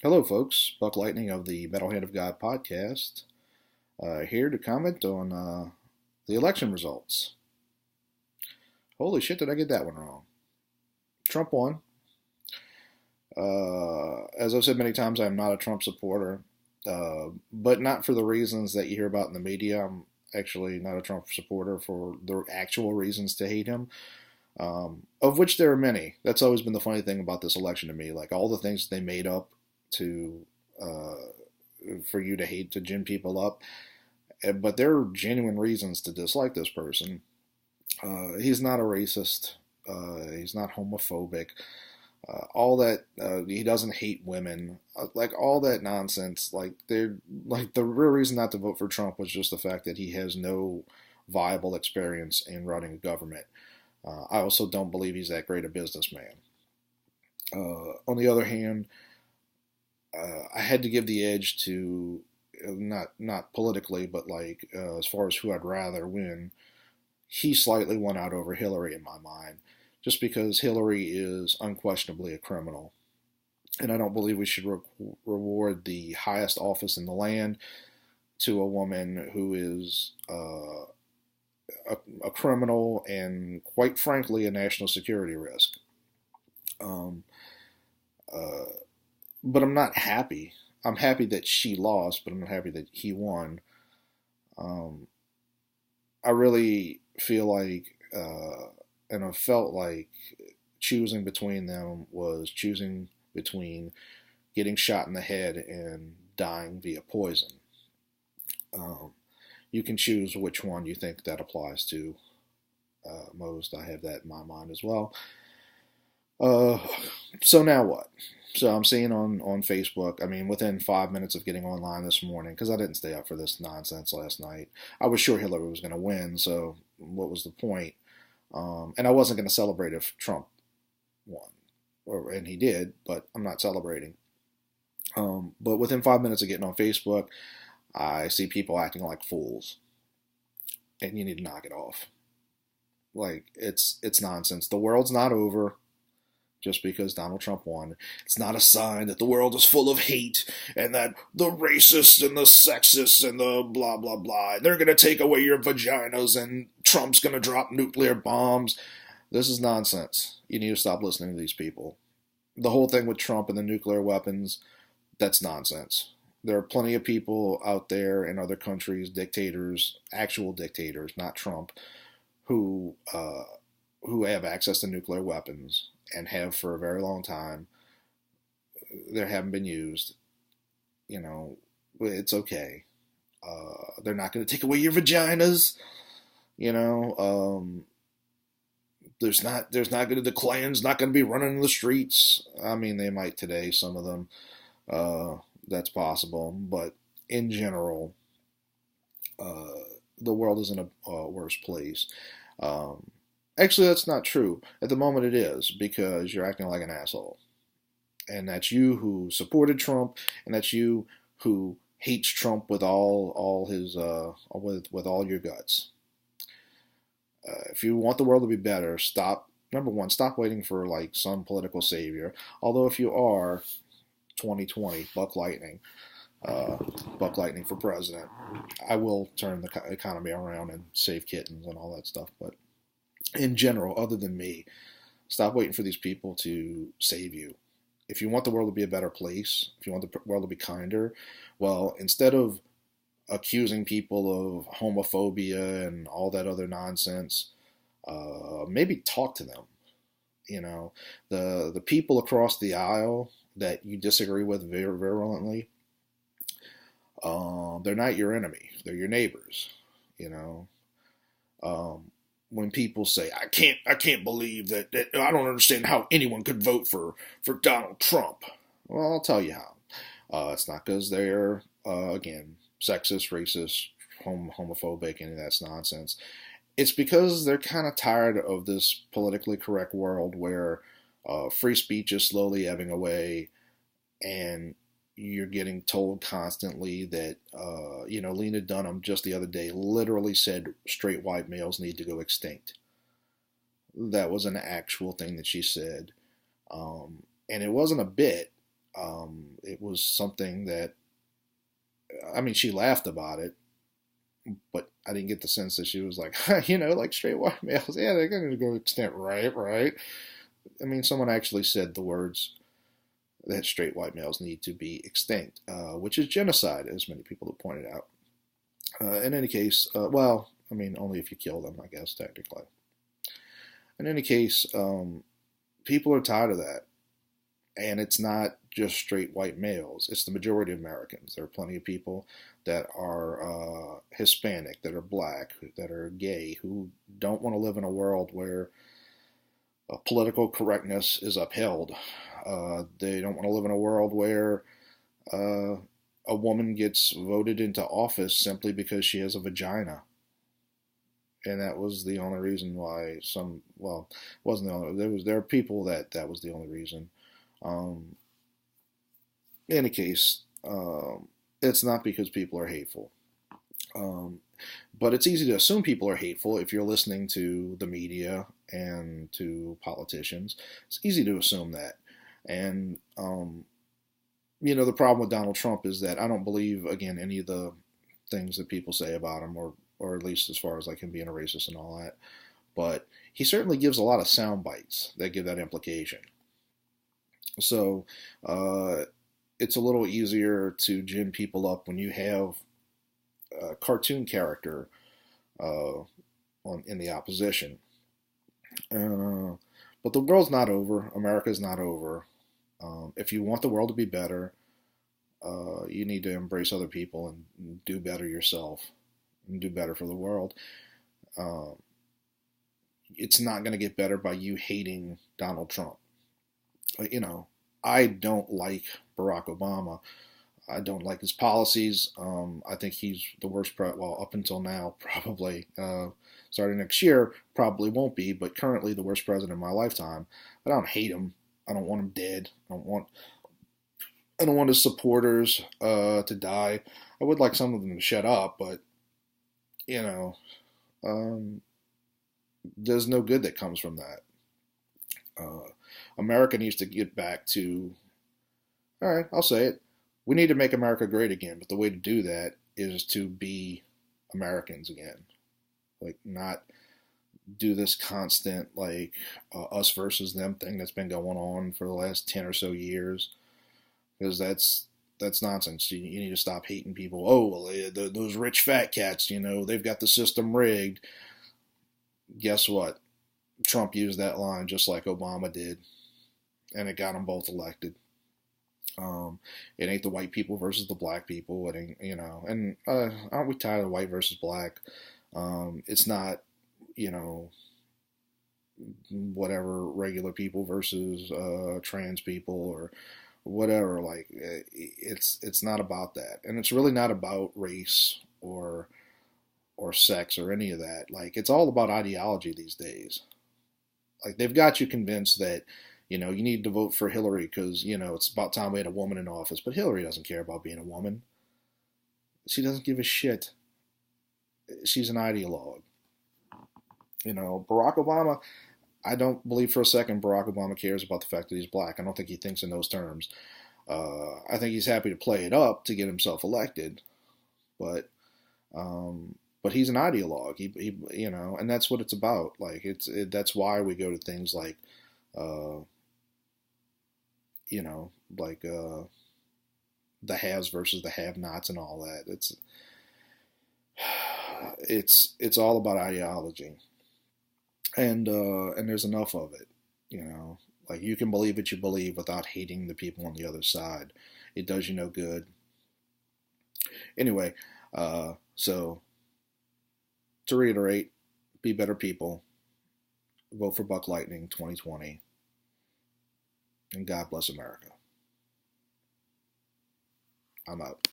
Hello, folks. Buck Lightning of the Metal Hand of God podcast, here to comment on the election results. Holy shit, did I get that one wrong? Trump won. As I've said many times, I'm not a Trump supporter, but not for the reasons that you hear about in the media. I'm actually not a Trump supporter for the actual reasons to hate him, of which there are many. That's always been the funny thing about this election to me. Like all the things they made up to uh, for you to hate, to gin people up, but there are genuine reasons to dislike this person. He's not a racist. He's not homophobic. All that he doesn't hate women, like all that nonsense. Like they're like the real reason not to vote for Trump was just the fact that he has no viable experience in running a government. I also don't believe he's that great a businessman. On the other hand, I had to give the edge to not politically, but like as far as who I'd rather win, he slightly won out over Hillary in my mind, just because Hillary is unquestionably a criminal, and I don't believe we should reward the highest office in the land to a woman who is a criminal and, quite frankly, a national security risk. Um, uh, but I'm not happy. I'm happy that she lost, but I'm not happy that he won. Um, I really feel like, and I felt like choosing between them was choosing between getting shot in the head and dying via poison. Um, you can choose which one you think that applies to most. I have that in my mind as well. Uh, so now what? So I'm seeing on Facebook, I mean, within 5 minutes of getting online this morning, because I didn't stay up for this nonsense last night, I was sure Hillary was going to win, so what was the point? And I wasn't going to celebrate if Trump won, and he did, but I'm not celebrating. But within 5 minutes of getting on Facebook, I see people acting like fools, and you need to knock it off. Like it's nonsense. The world's not over just because Donald Trump won. It's not a sign that the world is full of hate and that the racists and the sexists and the blah blah blah, and they're gonna take away your vaginas and Trump's gonna drop nuclear bombs. This is nonsense. You need to stop listening to these people. The whole thing with Trump and the nuclear weapons, that's nonsense. There are plenty of people out there in other countries, dictators, actual dictators, not Trump, who who have access to nuclear weapons and have for a very long time. They haven't been used. You know, it's okay. They're not going to take away your vaginas. You know, there's not going to the Klan's not going to be running in the streets. I mean, they might today, some of them. Uh, that's possible, but in general, uh, the world is in a worse place. Um, Actually, that's not true. At the moment, it is because you're acting like an asshole, and that's you who supported Trump, and that's you who hates Trump with all his with all your guts. If you want the world to be better, stop. Number one, stop waiting for like some political savior. Although if you are 2020 uh, Buck Lightning for president, I will turn the economy around and save kittens and all that stuff. But in general, other than me, stop waiting for these people to save you. If you want the world to be a better place, if you want the world to be kinder, well, instead of accusing people of homophobia and all that other nonsense, maybe talk to them. You know, the people across the aisle that you disagree with very virulently, they're not your enemy. They're your neighbors. You know, um, when people say, I can't believe that I don't understand how anyone could vote for Donald Trump. Well, I'll tell you how. It's not because they're again sexist, racist, homophobic, any of that's nonsense. It's because they're kind of tired of this politically correct world where free speech is slowly ebbing away, and you're getting told constantly that, Lena Dunham just the other day literally said straight white males need to go extinct. That was an actual thing that she said. And it wasn't a bit. It was something that, I mean, she laughed about it, but I didn't get the sense that she was like, like straight white males, yeah, they're going to go extinct, right, right. I mean, someone actually said the words that straight white males need to be extinct, which is genocide, as many people have pointed out. In any case, well, I mean, only if you kill them, I guess, technically. In any case, people are tired of that. And it's not just straight white males, it's the majority of Americans. There are plenty of people that are Hispanic, that are black, that are gay, who don't want to live in a world where political correctness is upheld. They don't want to live in a world where uh, a woman gets voted into office simply because she has a vagina. And that was the only reason why well, it wasn't the only, there are people that was the only reason. Um, in any case, it's not because people are hateful. Um, but it's easy to assume people are hateful if you're listening to the media and to politicians. It's easy to assume that. And, the problem with Donald Trump is that I don't believe, again, any of the things that people say about him, or at least as far as like him being a racist and all that. But he certainly gives a lot of sound bites that give that implication. So it's a little easier to gin people up when you have a cartoon character in the opposition. Uh, but the world's not over. America's not over. If you want the world to be better, you need to embrace other people and do better yourself and do better for the world. Um, it's not going to get better by you hating Donald Trump. You know, I don't like Barack Obama. I don't like his policies. I think he's the worst. Well, up until now, probably. Starting next year, probably won't be, but currently the worst president in my lifetime. But I don't hate him. I don't want him dead. I don't want his supporters to die. I would like some of them to shut up, but you know, um, there's no good that comes from that. Uh, America needs to get back to. All right, I'll say it. We need to make America great again, but the way to do that is to be Americans again. Like, not do this constant, like, us versus them thing that's been going on for the last 10 or so years. Because that's nonsense. You need to stop hating people. Oh, well, those rich fat cats, they've got the system rigged. Guess what? Trump used that line just like Obama did, and it got them both elected. It ain't the white people versus the black people. It ain't, and aren't we tired of white versus black? It's not, you know, whatever, regular people versus trans people or whatever. Like, it's not about that, and it's really not about race or sex or any of that. Like, it's all about ideology these days. Like, they've got you convinced that you need to vote for Hillary because it's about time we had a woman in office. But Hillary doesn't care about being a woman. She doesn't give a shit. She's an ideologue. Barack Obama, I don't believe for a second Barack Obama cares about the fact that he's black. I don't think he thinks in those terms. I think he's happy to play it up to get himself elected, but but he's an ideologue. And that's what it's about. Like, that's why we go to things like, uh, you know, like the haves versus the have-nots and all that. It's all about ideology, and there's enough of it. Like, you can believe what you believe without hating the people on the other side. It does you no good. Anyway, so to reiterate, be better people. Vote for Buck Lightning 2020, and God bless America. I'm out.